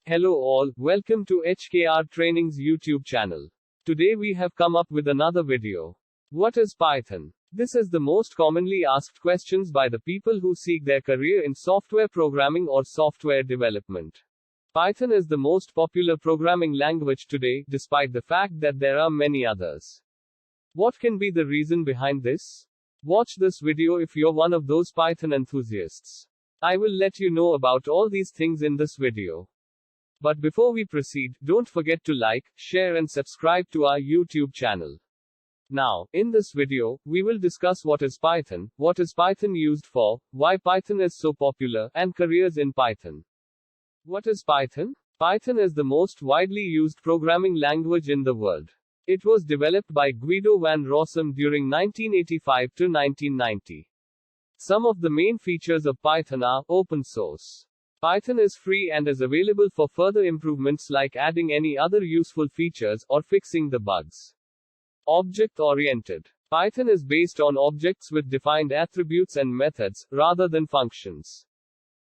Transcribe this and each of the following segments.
Hello all, welcome to HKR Trainings YouTube channel. Today we have come up with another video. What is Python? This is the most commonly asked questions by the people who seek their career in software programming or software development. Python is the most popular programming language today, despite the fact that there are many others. What can be the reason behind this? Watch this video if you're one of those Python enthusiasts. I will let you know about all these things in this video. But before we proceed, don't forget to like, share and subscribe to our YouTube channel. Now, in this video, we will discuss what is Python used for, why Python is so popular, and careers in Python. What is Python? Python is the most widely used programming language in the world. It was developed by Guido van Rossum during 1985 to 1990. Some of the main features of Python are open source. Python is free and is available for further improvements like adding any other useful features or fixing the bugs. Object-oriented. Python is based on objects with defined attributes and methods, rather than functions.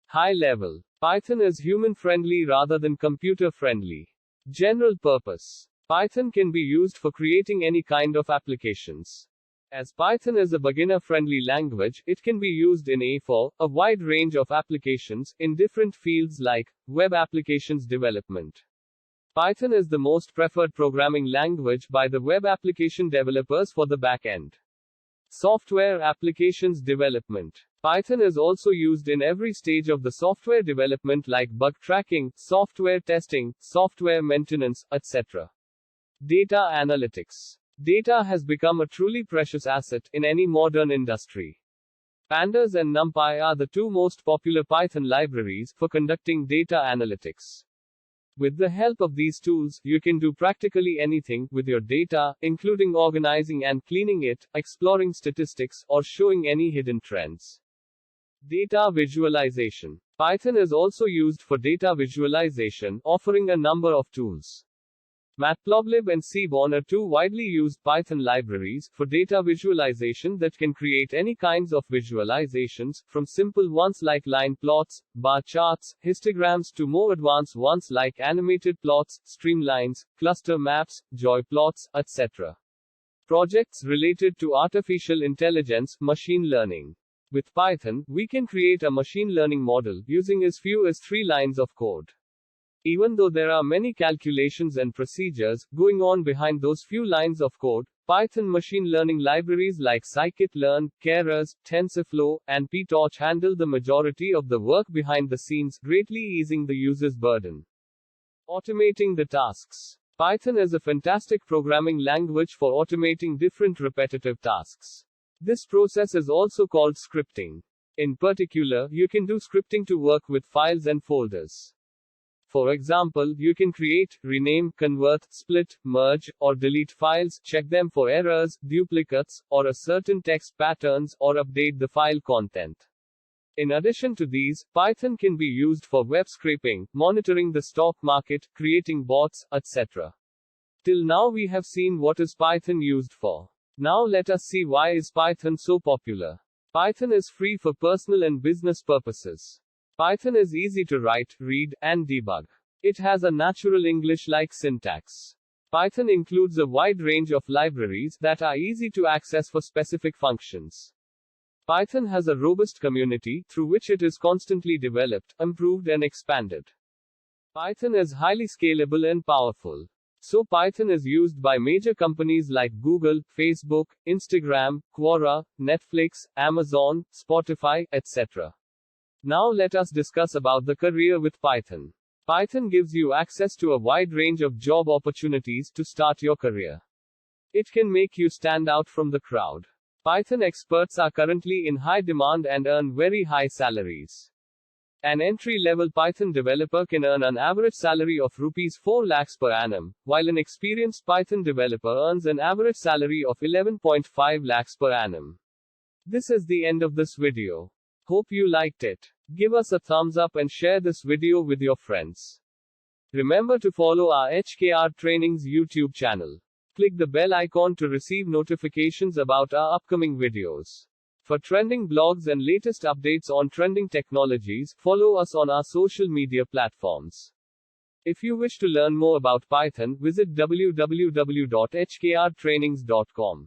High level. Python is human-friendly rather than computer-friendly. General purpose. Python can be used for creating any kind of applications. As Python is a beginner-friendly language, it can be used in a wide range of applications, in different fields like web applications development. Python is the most preferred programming language by the web application developers for the back-end. Software applications development. Python is also used in every stage of the software development like bug tracking, software testing, software maintenance, etc. Data analytics. Data has become a truly precious asset in any modern industry. Pandas and NumPy are the two most popular Python libraries for conducting data analytics. With the help of these tools, you can do practically anything with your data, including organizing and cleaning it, exploring statistics, or showing any hidden trends. Data visualization. Python is also used for data visualization, offering a number of tools. Matplotlib and Seaborn are two widely used Python libraries for data visualization that can create any kinds of visualizations, from simple ones like line plots, bar charts, histograms to more advanced ones like animated plots, streamlines, cluster maps, joy plots, etc. Projects related to artificial intelligence, machine learning. With Python, we can create a machine learning model using as few as 3 lines of code. Even though there are many calculations and procedures going on behind those few lines of code, Python machine learning libraries like scikit-learn, Keras, TensorFlow, and PyTorch handle the majority of the work behind the scenes, greatly easing the user's burden. Automating the tasks. Python is a fantastic programming language for automating different repetitive tasks. This process is also called scripting. In particular, you can do scripting to work with files and folders. For example, you can create, rename, convert, split, merge, or delete files, check them for errors, duplicates, or a certain text patterns, or update the file content. In addition to these, Python can be used for web scraping, monitoring the stock market, creating bots, etc. Till now we have seen what is Python used for. Now let us see why is Python so popular. Python is free for personal and business purposes. Python is easy to write, read, and debug. It has a natural English-like syntax. Python includes a wide range of libraries that are easy to access for specific functions. Python has a robust community, through which it is constantly developed, improved and expanded. Python is highly scalable and powerful. So Python is used by major companies like Google, Facebook, Instagram, Quora, Netflix, Amazon, Spotify, etc. Now let us discuss about the career with Python. Python gives you access to a wide range of job opportunities to start your career. It can make you stand out from the crowd. Python experts are currently in high demand and earn very high salaries. An entry-level Python developer can earn an average salary of Rs 4 lakhs per annum, while an experienced Python developer earns an average salary of 11.5 lakhs per annum. This is the end of this video. Hope you liked it. Give us a thumbs up and share this video with your friends. Remember to follow our HKR Trainings YouTube channel. Click the bell icon to receive notifications about our upcoming videos. For trending blogs and latest updates on trending technologies, follow us on our social media platforms. If you wish to learn more about Python, visit www.hkrtrainings.com.